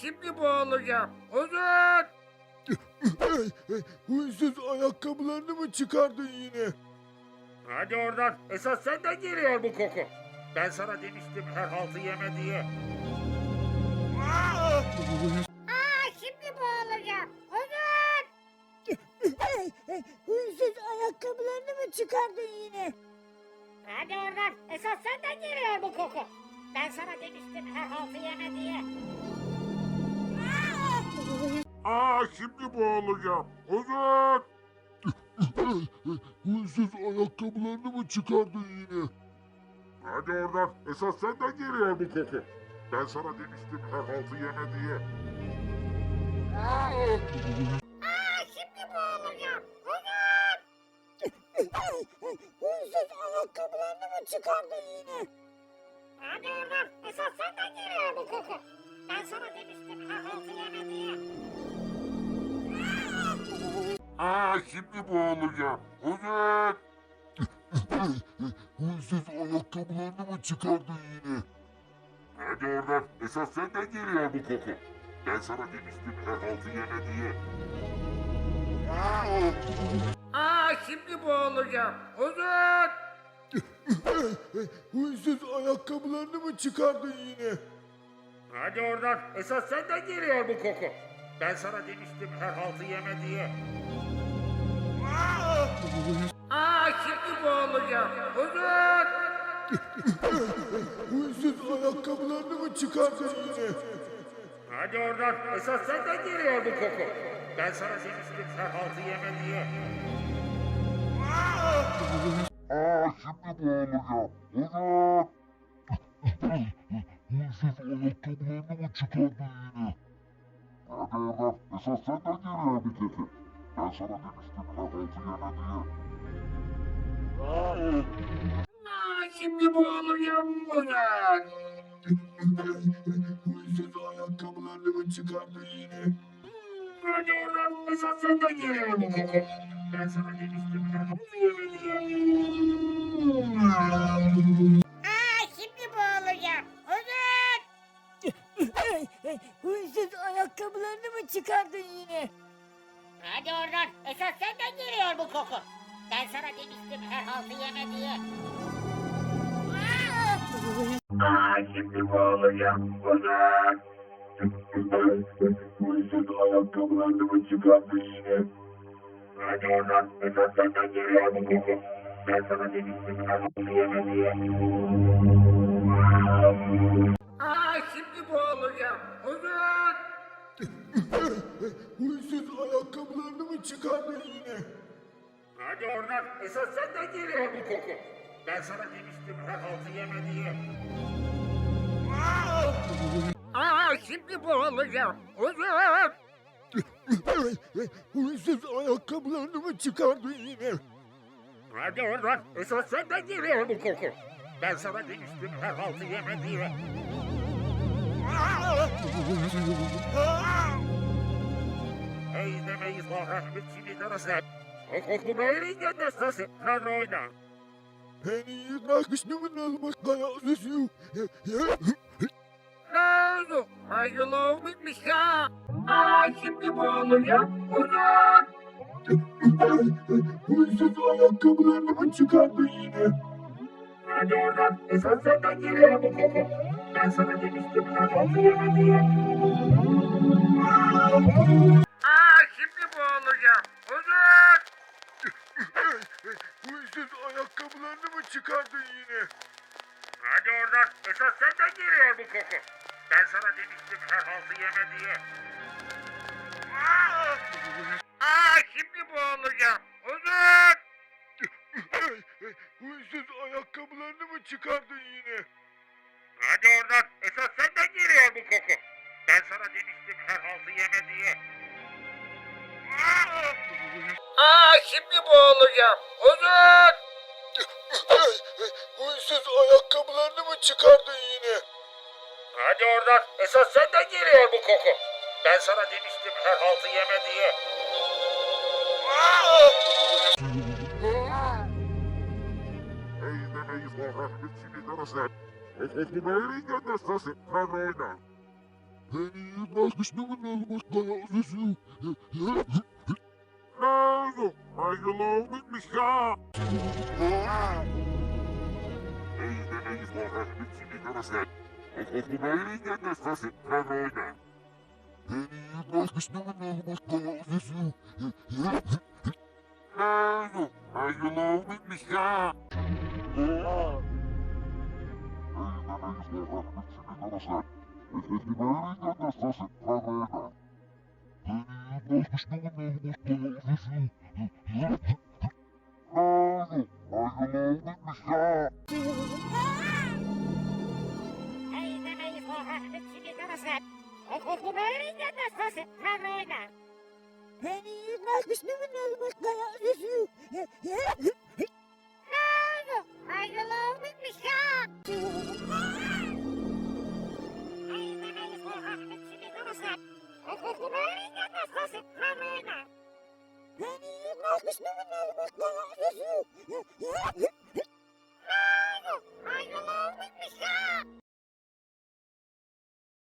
Şimdi boğulacağım. Uzun. Huysuz ayakkabılarını mı çıkardın yine? Hadi oradan. Esas senden geliyor bu koku. Ben sana demiştim her haltı yeme diye. Şimdi boğulacağım. Uzun. Huysuz ayakkabılarını mı çıkardın yine? Hadi oradan. Esas senden geliyor bu koku. Ben sana demiştim her haltı yeme diye. Şimdi boğulacağım. Uzun. Huysuz ayakkabılarını mı çıkardın yine? Hadi oradan. Esas senden geliyor bu koku. Ben sana demiştim her haltı yeme diye. Şimdi boğulacağım. Uzun. Huysuz ayakkabılarını mı çıkardın yine? Hadi oradan. Esas senden geliyor bu koku. Ben sana demiştim her haltı yeme diye. Şimdi boğulacağım. Uzun. Huysuz ayakkabılarını mı çıkardın yine? Hadi oradan. Esas senden geliyor bu koku. Ben sana demiştim her haltı yeme diye. Şimdi boğulacağım. Uzun. Huysuz ayakkabılarını mı çıkardın yine? Hadi oradan. Esas senden geliyor bu koku. Ben sana demiştim her haltı yeme diye. Şimdi boğulacağım. Uzun. Huysuz ayakkabılarını mı çıkardın yine? Hadi oradan. Esas senden geliyor bu koku. Ben sana demiştim her haltı yeme diye. Şimdi boğulacağım. Uzun. Huysuz ayakkabılarını mı çıkardın yine? Hadi oradan. Esas senden geliyor bu koku. Ben sana demiştim her haltı yeme diye. Şimdi boğulacağım. Uzun. Huysuz ayakkabılarını mı çıkardın yine? Hadi oradan. Esas senden geliyor bu koku. Ben sana demiştim her haltı yeme diye. Şimdi boğulacağım. Uzun. Huysuz ayakkabılarını mı çıkardın yine? Hadi oradan. Esas senden geliyor bu koku. Ben sana demiştim her haltı yeme diye. Şimdi boğulacağım. Uzun. Huysuz ayakkabılarını mı çıkardın yine? Hadi oradan. Esas senden geliyor bu koku. Ben sana demiştim her haltı yeme diye. Şimdi boğulacağım. Uzun. Huysuz ayakkabılarını mı çıkardın yine? Hadi oradan. Esas senden geliyor bu koku. Ben sana demiştim her haltı yeme diye. Şimdi boğulacağım. Uzun. Huysuz ayakkabılarını mı çıkardın yine? Hadi oradan. Esas senden geliyor bu koku. Ben sana demiştim her haltı yeme diye. Hey demeyiz o rahmetçinin arası. O koku böyle gönderse Hanroy'da. Beni bırakışımın almak lazım. Ne oldu? Hayırlı bitmiş ya. Şimdi boğulacağım. Uzun. Huysuz ayakkabılarını mı çıkardın yine? Hadi oradan. Esas senden geliyor bu koku. Ben sana demiştim her haltı yeme diye. Şimdi boğulacağım. Uzun. Huysuz ayakkabılarını mı çıkardın yine? Hadi oradan. Esas senden geliyor bu koku. Ben sana demiştim her haltı yeme diye. Şimdi boğulacağım. Uzun. Huysuz ayakkabılarını mı çıkardın yine? Hadi oradan. Esas senden geliyor bu koku. Ben sana demiştim her haltı yeme diye. Şimdi boğulacağım. Uzun. Huysuz ayakkabılarını mı çıkardın yine? Hadi oradan. Esas senden geliyor bu koku. Ben sana demiştim her haltı yeme diye. Hey demeyiz o rahmetçinin arası. O koku böyle gönderse Hanroy'da. Beni Bakmış ne olmuş kayasısın. Nerede? Ayrılığı bitmiş ya. Eyden eyvah, hepsini görürsen. Okumayı gelmezsin, Karolina. Bakmış ne olmuş kayasısın. Nerede? Ayrılığı bitmiş ya. Eyden eyvah, hepsini görürsen. Okumayı gelmezsin, Karolina. Bakmış ne olmuş kayasısın. Ayrılığı bitmiş ya. Eyden eyvah, hepsini görürsen. Okumayı gelmezsin, Karolina. Henüz bakmış ne olmuş kayasısın. Ayrılığı bitmiş ya. Eyden eyvah, hepsini görürsen. Okumayı gelmezsin, Karolina. Henüz bakmış ne olmuş kayasısın.